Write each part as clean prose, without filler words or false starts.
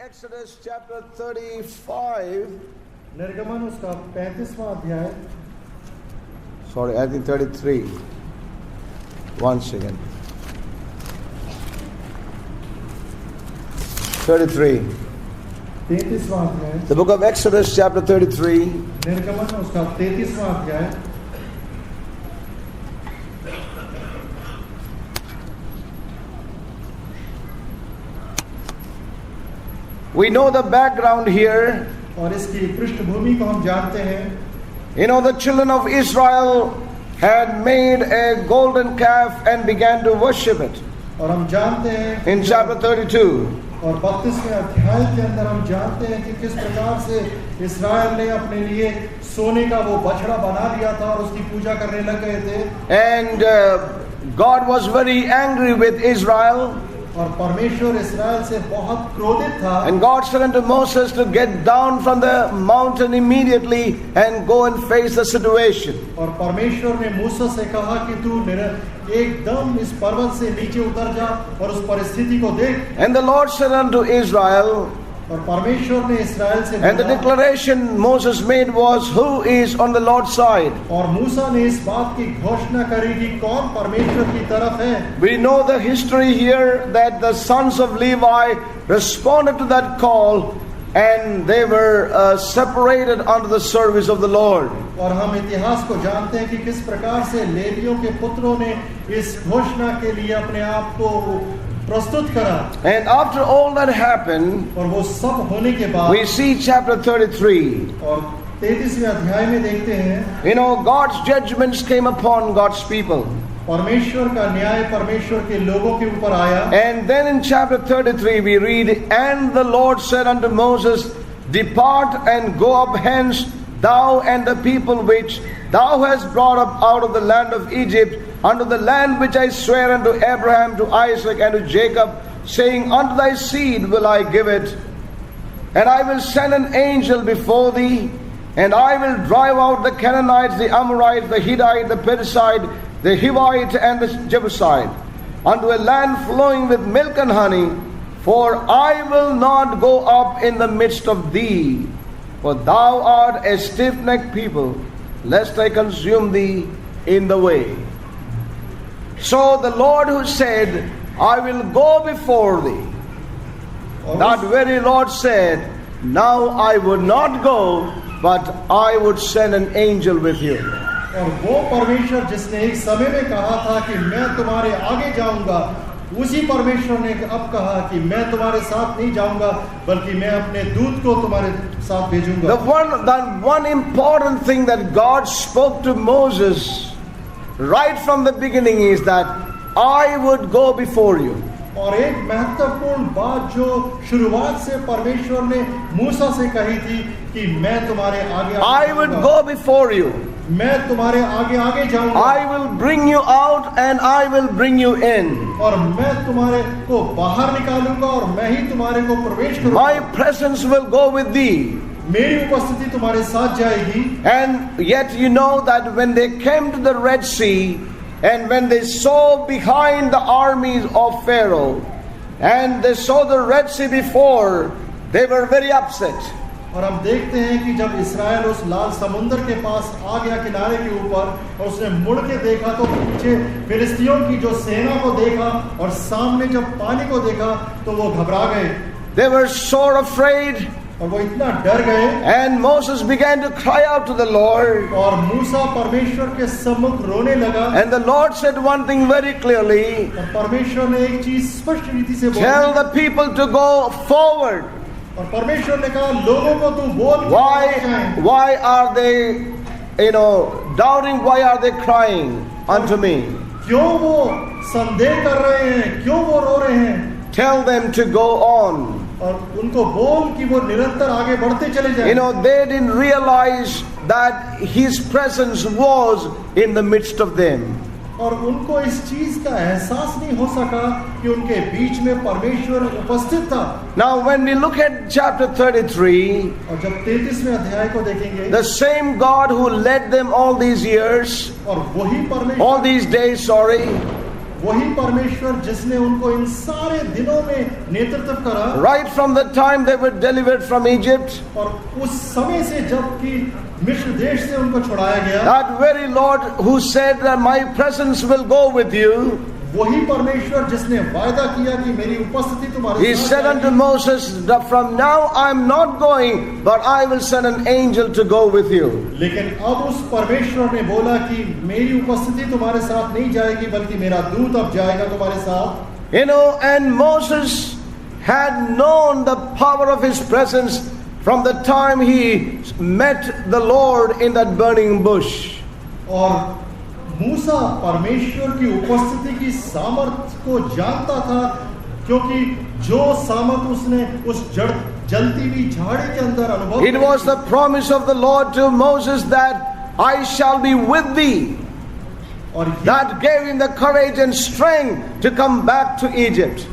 Exodus chapter 35. निर्गमन उसका 35वां अध्याय, Sorry, I think 33. One second. 33. 33वां अध्याय, The book of Exodus chapter 33. निर्गमन उसका 33वां अध्याय। We know the background here. और इसकी पृष्ठभूमि को हम जानते हैं। You know, the children of Israel had made a golden calf and began to worship it. और हम जानते हैं In chapter 32. और 32वें अध्याय के अंदर हम जानते हैं कि किस प्रकार से इस्राएल ने अपने लिए सोने का वो बछड़ा बना लिया था और उसकी पूजा करने लग गए थे। And God was very angry with Israel. और परमेश्वर इस्राएल से बहुत क्रोधित था। And God said unto Moses to get down from the mountain immediately and go and face the situation. और परमेश्वर ने मूसा से कहा कि तू एकदम इस पर्वत से नीचे उतर जा और उस परिस्थिति को देख। And the Lord said unto Israel, और परमेश्वर ने इस्राएल से and the declaration Moses made was, who is on the Lord's side? और मूसा ने इस बात की घोषणा करी कि कौन परमेश्वर की तरफ है। We know the history here that the sons of Levi responded to that call and they were separated unto the service of the Lord. और हम इतिहास को जानते हैं कि किस प्रकार से लेवियों के पुत्रों ने इस घोषणा के लिए अपने आप को प्रस्तुत करा। And after all that happened, और वो सब होने के बाद we see chapter 33. और 33वें अध्याय में देखते हैं, You know, God's judgments came upon God's people. परमेश्वर का न्याय परमेश्वर के लोगों के ऊपर आया। And then in chapter 33 we read, and the Lord said unto Moses, depart and go up hence, thou and the people which thou hast brought up out of the land of Egypt, unto the land which I swear unto Abraham, to Isaac, and to Jacob, saying, unto thy seed will I give it. And I will send an angel before thee, and I will drive out the Canaanites, the Amorites, the Hittite, the Perizzite, the Hivite, and the Jebusite, unto a land flowing with milk and honey, for I will not go up in the midst of thee, for thou art a stiff-necked people, lest I consume thee in the way. So the Lord who said, I will go before thee, that very Lord said, now I would not go, but I would send an angel with you. और वो परमेश्वर जिसने एक समय में कहा था कि मैं तुम्हारे आगे जाऊंगा, उसी परमेश्वर ने अब कहा कि मैं तुम्हारे साथ नहीं जाऊंगा, बल्कि मैं अपने दूत को तुम्हारे साथ भेजूंगा। The one important thing that God spoke to Moses right from the beginning is that I would go before you. और एक महत्वपूर्ण बात जो शुरुआत से परमेश्वर ने मूसा से कही थी कि मैं तुम्हारे आगे I would go before you. मैं तुम्हारे आगे आगे जाऊंगा। I will bring you out and I will bring you in. और मैं तुम्हारे को बाहर निकालूंगा और मैं ही तुम्हारे को प्रवेश करूंगा। My presence will go with thee. मेरी उपस्थिति तुम्हारे साथ जाएगी। And yet you know that when they came to the Red Sea, and when they saw behind the armies of Pharaoh, and they saw the Red Sea before, they were very upset. और हम देखते हैं कि जब इस्राएल उस लाल समुद्र के पास आ गया किनारे के ऊपर और उसने मुड़ के देखा तो पीछे फिलिस्तियों की जो सेना को देखा और सामने जब पानी को देखा तो वो घबरा गए। They were sore afraid. और वो इतना डर गए। And Moses began to cry out to the Lord. और मूसा परमेश्वर के सम्मुख रोने लगा। And the Lord said one thing very clearly. और परमेश्वर ने एक चीज स्पष्ट रीति से बोला। Tell the people to go forward. और परमेश्वर ने कहा लोगों को तू बोल। Why are they, doubting? Why are they crying unto me? क्यों वो संदेह कर रहे हैं? क्यों वो रो रहे हैं? Tell them to go on. और उनको बोल कि वो निरंतर आगे बढ़ते चले जाएं। They didn't realize that His presence was in the midst of them. और उनको इस चीज का एहसास नहीं हो सका कि उनके बीच में परमेश्वर उपस्थित था। Now when we look at chapter 33, और जब 33वें अध्याय को देखेंगे, the same God who led them all these years, और वही परमेश्वर all these days, वही परमेश्वर जिसने उनको इन सारे दिनों में नेतृत्व करा, right from the time they were delivered from Egypt, और उस समय से जब कि मिस्र देश से उनको छुड़ाया गया, that very Lord who said that my presence will go with you, वही परमेश्वर जिसने वायदा किया कि मेरी उपस्थिति तुम्हारे he साथ said unto रहेगी। Moses that from now I am not going, but I will send an angel to go with you. लेकिन अब उस परमेश्वर ने बोला कि मेरी उपस्थिति तुम्हारे साथ नहीं जाएगी, बल्कि मेरा दूत अब जाएगा तुम्हारे साथ। You know, and Moses had known the power of his presence from the time he met the Lord in that burning bush. और मूसा परमेश्वर की उपस्थिति की सामर्थ को जानता था, क्योंकि जो सामर्थ उसने उस जलती हुई झाड़ी के अंदर अनुभव, It was the promise of the Lord to Moses that I shall be with thee. और That gave him the courage and strength to come back to Egypt.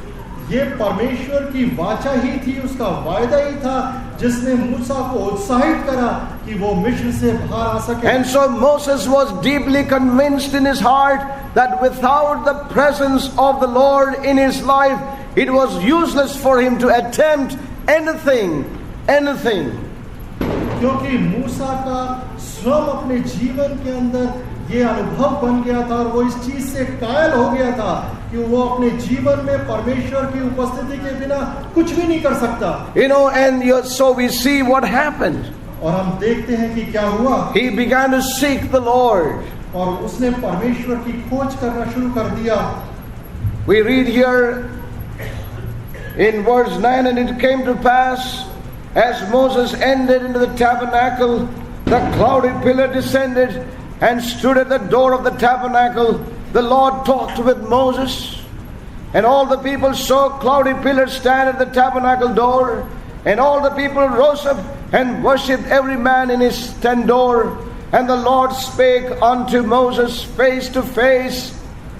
ये परमेश्वर की वाचा ही थी, उसका वायदा ही था, जिसने मूसा को उत्साहित करा कि वो मिस्र से बाहर आ सके। And so Moses was deeply convinced in his heart that without the presence of the Lord in his life, it was useless for him to attempt anything. क्योंकि मूसा का स्वयं अपने जीवन के अंदर ये अनुभव बन गया था, और वो इस चीज से कायल हो गया था कि वो अपने जीवन में परमेश्वर की उपस्थिति के बिना कुछ भी नहीं कर सकता। You know, and so we see what happened. और हम देखते हैं कि क्या हुआ। He began to seek the Lord. और उसने परमेश्वर की खोज करना शुरू कर दिया। We read here in verse 9, and it came to pass, as Moses entered into the tabernacle, the cloudy pillar descended and stood at the door of the tabernacle. The Lord talked with Moses, and all the people saw cloudy pillars stand at the tabernacle door, and all the people rose up and worshipped every man in his tent door. And the Lord spake unto Moses face to face,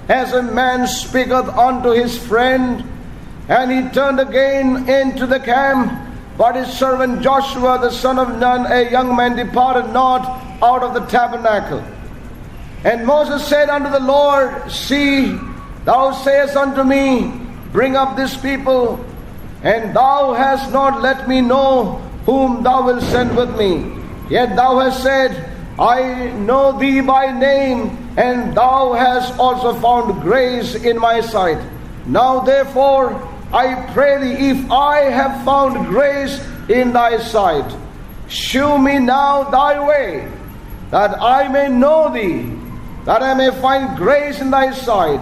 as a man speaketh unto his friend. And he turned again into the camp, but his servant Joshua the son of Nun, a young man, departed not out of the tabernacle. And Moses said unto the Lord, See, thou sayest unto me, Bring up this people, and thou hast not let me know whom thou wilt send with me. Yet thou hast said, I know thee by name, and thou hast also found grace in my sight. Now therefore I pray thee, if I have found grace in thy sight, shew me now thy way, that I may know thee, that I may find grace in thy sight,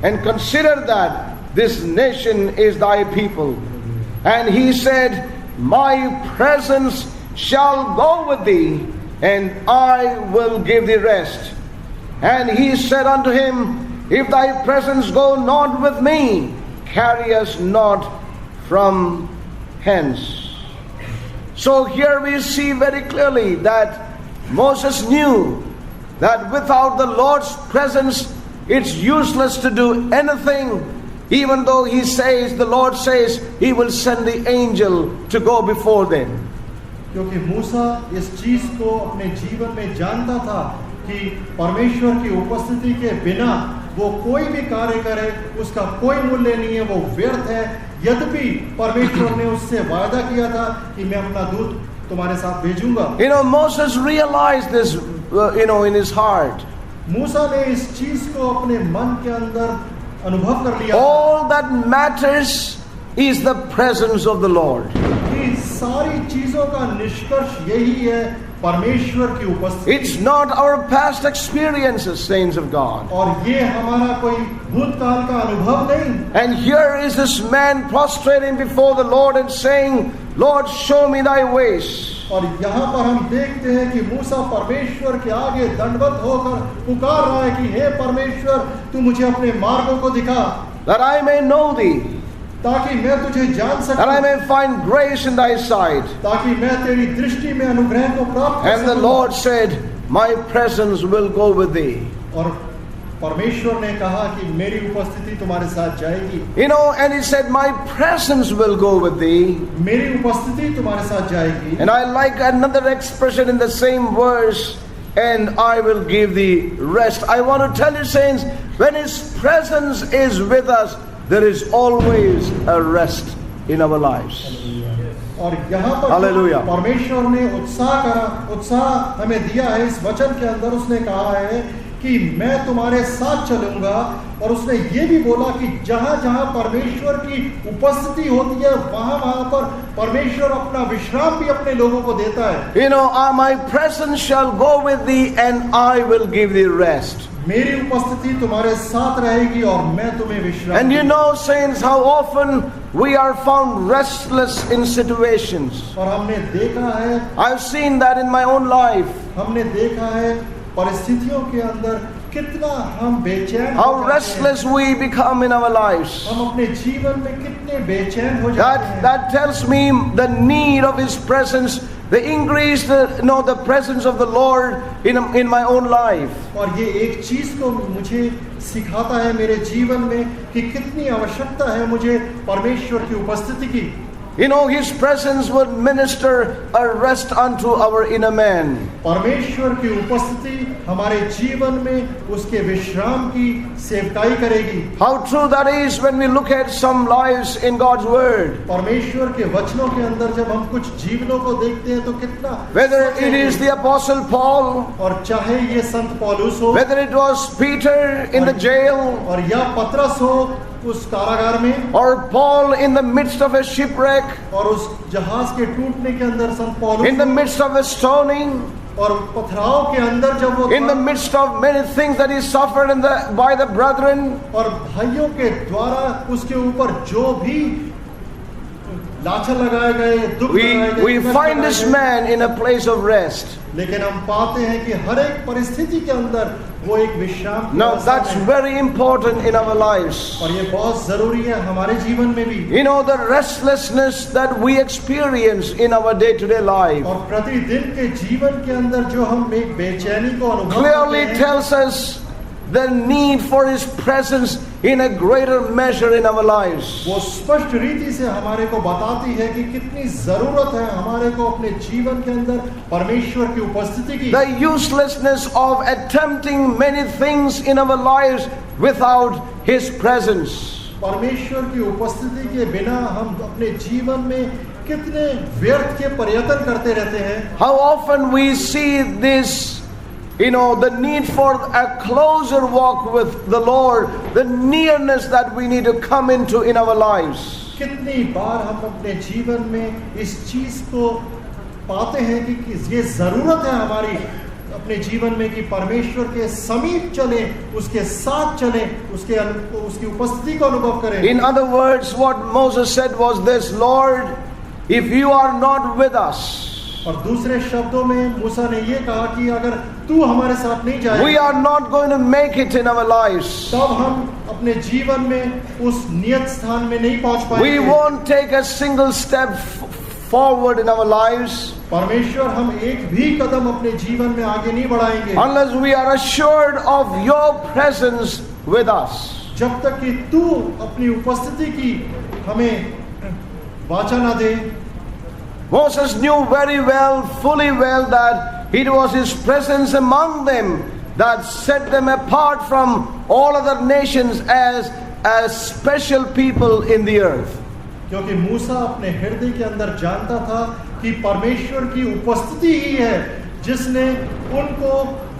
and consider that this nation is thy people. And he said, My presence shall go with thee, and I will give thee rest. And he said unto him, If thy presence go not with me, carry us not from hence. So here we see very clearly that Moses knew that without the Lord's presence, it's useless to do anything, even though the Lord says he will send the angel to go before them. क्योंकि मूसा इस चीज को अपने जीवन में जानता था कि परमेश्वर की उपस्थिति के बिना वो कोई भी कार्य करे उसका कोई मूल्य नहीं है, वो व्यर्थ है। यद्यपि परमेश्वर ने उससे वादा किया था कि मैं अपना दूत तुम्हारे साथ भेजूंगा। You know, Moses realized this, in his heart. मूसा ने इस चीज को अपने मन के अंदर अनुभव कर लिया। All that matters is the presence of the Lord. कि सारी चीजों का निष्कर्ष यही है, परमेश्वर की उपस्थिति। It's not our past experiences, saints of God. और ये हमारा कोई भूतकाल का अनुभव नहीं। And here is this man prostrating before the Lord and saying, Lord, show me thy ways. और यहाँ पर हम देखते हैं कि मूसा परमेश्वर के आगे दंडवत होकर पुकार रहा है कि हे परमेश्वर, तू मुझे अपने मार्गों को दिखा, that I may know thee, ताकि मैं तुझे जान सकूं, that I may find grace in thy sight. ताकि मैं तेरी दृष्टि में अनुग्रह को प्राप्त कर And the सकूं। Lord said, my presence will go with thee. और परमेश्वर ने कहा कि मेरी उपस्थिति तुम्हारे साथ जाएगी। And he said, my presence will go with thee. मेरी उपस्थिति तुम्हारे साथ जाएगी। And I like another expression in the same verse, and I will give thee rest. I want to tell you, saints, When His presence is with us, there is always a rest in our lives. और यहाँ पर Hallelujah. परमेश्वर ने उत्साह हमें दिया है इस वचन के अंदर। उसने कहा है कि मैं तुम्हारे साथ चलूंगा, और उसने ये भी बोला कि जहां जहां परमेश्वर की उपस्थिति होती है वहां वहां पर परमेश्वर अपना विश्राम भी अपने लोगों को देता है। You know, my presence shall go with thee and I will give thee rest. मेरी उपस्थिति तुम्हारे साथ रहेगी और मैं तुम्हें विश्राम And you दूंगा। know, saints, how often we are found restless in situations. और हमने देखा है, I've seen that in my own life. हमने देखा है परिस्थितियों के अंदर कितना हम बेचैन हो How जाते हैं। restless we become in our lives. हम अपने जीवन में कितने बेचैन हो जाते हैं। That tells me the need of His presence, the increase, the presence of the Lord in my own life. और ये एक चीज को मुझे सिखाता है मेरे जीवन में कि कितनी आवश्यकता है मुझे परमेश्वर की उपस्थिति की। You know, His presence will minister a rest unto our inner man. परमेश्वर की उपस्थिति हमारे जीवन में उसके विश्राम की सेवकाई करेगी। How true that is when we look at some lives in God's Word. परमेश्वर के वचनों के अंदर जब हम कुछ जीवनों को देखते हैं तो कितना Whether it is the Apostle Paul, और चाहे ये संत पौलुस हो, whether it was Peter in the jail, और या पतरस हो उस कारागार में, or Paul in the midst of a shipwreck, और उस जहाज के टूटने के अंदर संत पौलुस in the midst of a stoning, और पथराव के अंदर जब वो in the midst of many things that he suffered by the brethren. और भाइयों के द्वारा उसके ऊपर जो भी लाछन लगाए गए, दुख लगाए गए, We find this man in a place of rest. लेकिन हम पाते हैं कि हर एक परिस्थिति के अंदर वो एक विश्राम की Now अवस्था that's में है। very important in our lives. और ये बहुत जरूरी है हमारे जीवन में भी। You know, the restlessness that we experience in our day-to-day life और प्रतिदिन के जीवन के अंदर जो हम एक बेचैनी को अनुभव clearly करते हैं, tells us the need for His presence in a greater measure in our lives. वो स्पष्ट रीति से हमारे को बताती है कि कितनी जरूरत है हमारे को अपने जीवन के अंदर परमेश्वर की उपस्थिति की। The uselessness of attempting many things in our lives without His presence. परमेश्वर की उपस्थिति के बिना हम अपने जीवन में कितने व्यर्थ के प्रयत्न करते रहते हैं। How often we see this, you know, the need for a closer walk with the Lord, the nearness that we need to come into in our lives. कितनी बार हम अपने जीवन में इस चीज को पाते हैं कि ये जरूरत है हमारी अपने जीवन में कि परमेश्वर के समीप चले, उसके साथ चले, उसकी उपस्थिति को अनुभव करें। In other words, what Moses said was this: Lord, if you are not with us, और दूसरे शब्दों में मूसा ने ये कहा कि अगर तू हमारे साथ नहीं जाए, we are not going to make it in our lives. तब हम अपने जीवन में उस नियत स्थान में नहीं पहुंच We पाएंगे। won't take a single step forward in our lives परमेश्वर हम एक भी कदम अपने जीवन में आगे नहीं बढ़ाएंगे unless we are assured of your presence with us. जब तक कि तू अपनी उपस्थिति की हमें वाचा ना दे। Moses knew very well, fully well, that it was His presence among them that set them apart from all other nations as a special people in the earth. क्योंकि मूसा अपने हृदय के अंदर जानता था कि परमेश्वर की उपस्थिति ही है जिसने उनको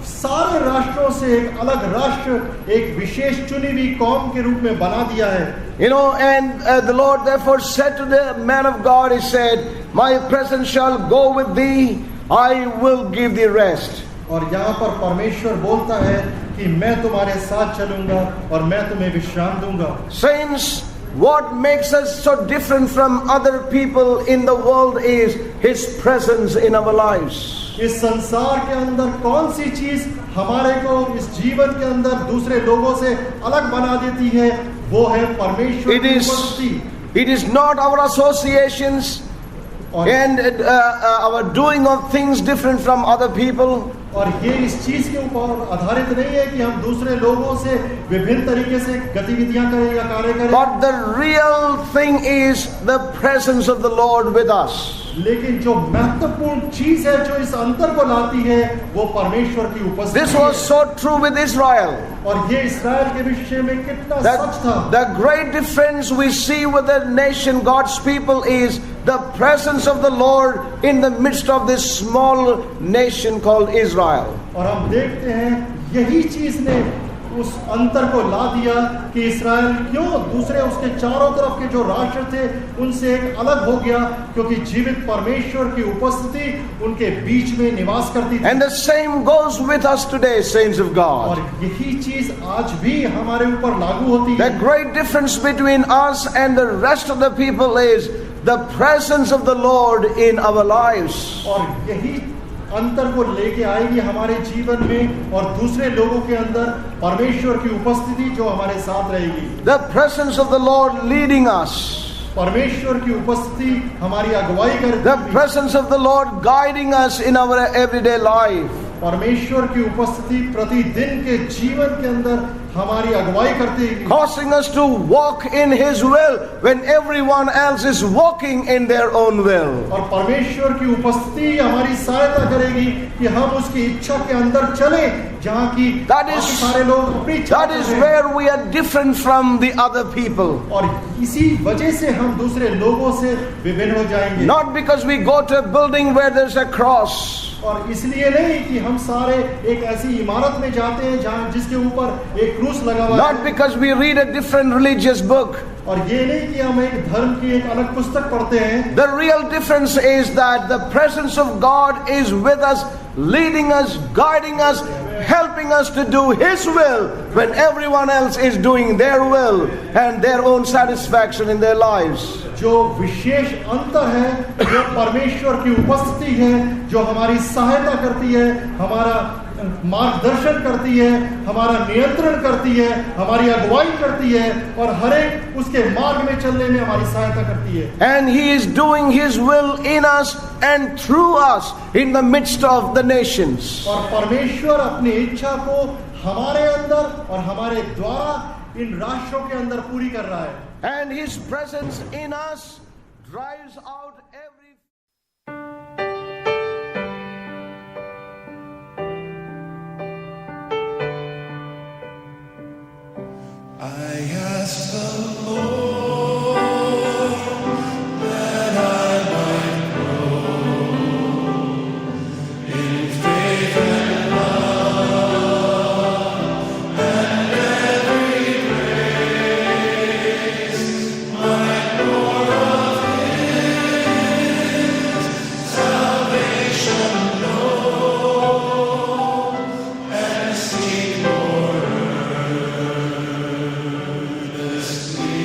सारे राष्ट्रों से एक अलग राष्ट्र, एक विशेष चुनी हुई कौम के रूप में बना दिया है। You know, and the Lord therefore said to the man of God, He said, my presence shall go with thee, I will give thee rest. और यहाँ पर परमेश्वर बोलता है कि मैं तुम्हारे साथ चलूंगा और मैं तुम्हें विश्राम दूंगा। Saints, what makes us so different from other people in the world is His presence in our lives. इस संसार के अंदर कौन सी चीज हमारे को इस जीवन के अंदर दूसरे लोगों से अलग बना देती है, वो है परमेश्वर की उपस्थिति। It is not our associations and our doing of things different from other people. और ये इस चीज के ऊपर आधारित नहीं है कि हम दूसरे लोगों से विभिन्न तरीके से गतिविधियां करें या कार्य करें। But the real thing is the presence of the Lord with us. लेकिन जो महत्वपूर्ण चीज है जो इस अंतर को लाती है वो परमेश्वर की This उपस्थिति was है। so true with Israel. और ये इस्राएल के विषय में कितना The, सच था। the great difference we see with the nation, God's people, is the presence of the Lord in the midst of this small nation called Israel. और हम देखते हैं यही चीज ने उस अंतर को ला दिया कि इस्राएल क्यों दूसरे उसके चारों तरफ के जो राष्ट्र थे उनसे एक अलग हो गया, क्योंकि जीवित परमेश्वर की उपस्थिति उनके बीच में निवास करती थी। And the same goes with us today, saints of God. और यही चीज आज भी हमारे ऊपर लागू होती The है। great difference between us and the rest of the people is the presence of the Lord in our lives. और यही अंतर को लेके आएगी हमारे जीवन में और दूसरे लोगों के अंदर परमेश्वर की उपस्थिति जो हमारे साथ रहेगी। The presence of the Lord leading us. परमेश्वर की उपस्थिति हमारी अगुवाई The करती है। presence of the Lord guiding us in our everyday life. परमेश्वर की उपस्थिति प्रतिदिन के जीवन के अंदर हमारी अगुवाई करती है, Causing us to walk in His will when everyone else is walking in their own will. और परमेश्वर की उपस्थिति हमारी सहायता करेगी कि हम उसकी इच्छा के अंदर चले जहाँ की That बाकी is- सारे लोग अपनी इच्छा That is करें। where we are different from the other people. और इसी वजह से हम दूसरे लोगों से विभिन्न हो जाएंगे। Not because we go to a building where there's a cross. और इसलिए नहीं कि हम सारे एक ऐसी इमारत में जाते हैं जहाँ जिसके ऊपर एक क्रूस लगा हुआ Not है। because we read a different religious book. और ये नहीं कि हम एक धर्म की एक अलग पुस्तक पढ़ते हैं। The real difference is that the presence of God is with us, leading us, guiding us, helping us to do His will when everyone else is doing their will and their own satisfaction in their lives. जो विशेष अंतर है जो परमेश्वर की उपस्थिति है जो हमारी सहायता करती है, हमारा मार्गदर्शन करती है, हमारा नियंत्रण करती है, हमारी अगुवाई करती है और हर एक उसके मार्ग में चलने में हमारी सहायता करती है। And He is doing His will in us and through us in the midst of the nations. और परमेश्वर अपनी इच्छा को हमारे अंदर और हमारे द्वारा इन राष्ट्रों के अंदर पूरी कर रहा है। And His presence in us drives out every I asked the Lord that I might grow in faith and love and every grace might more of His salvation know and seek more earnestly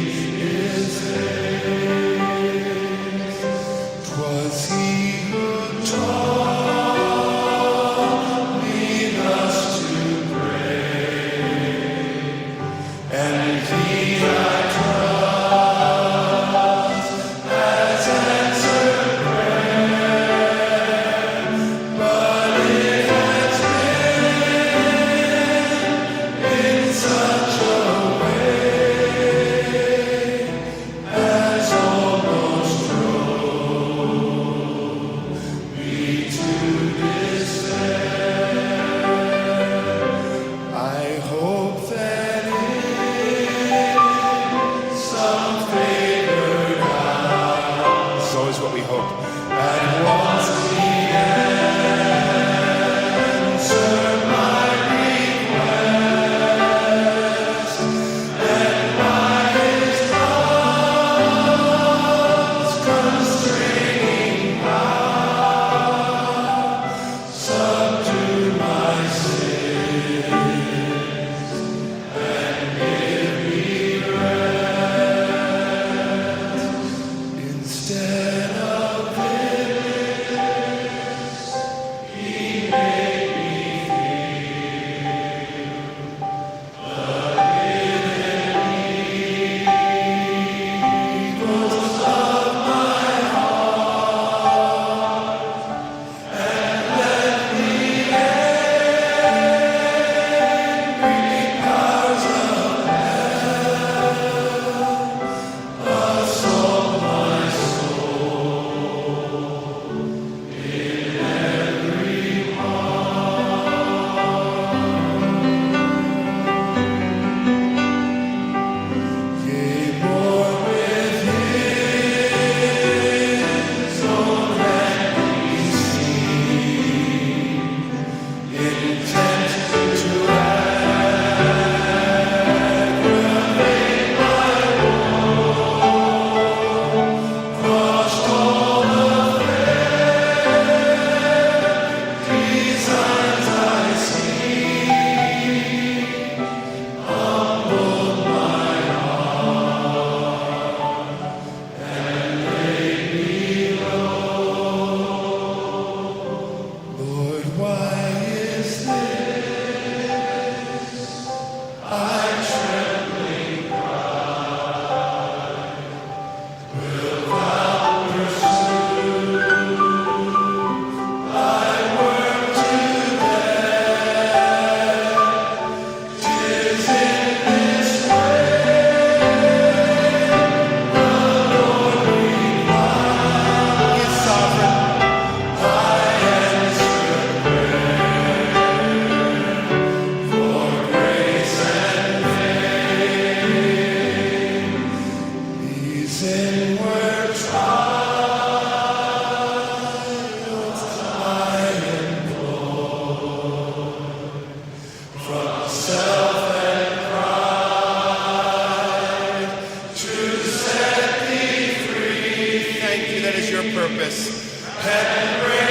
purpose. and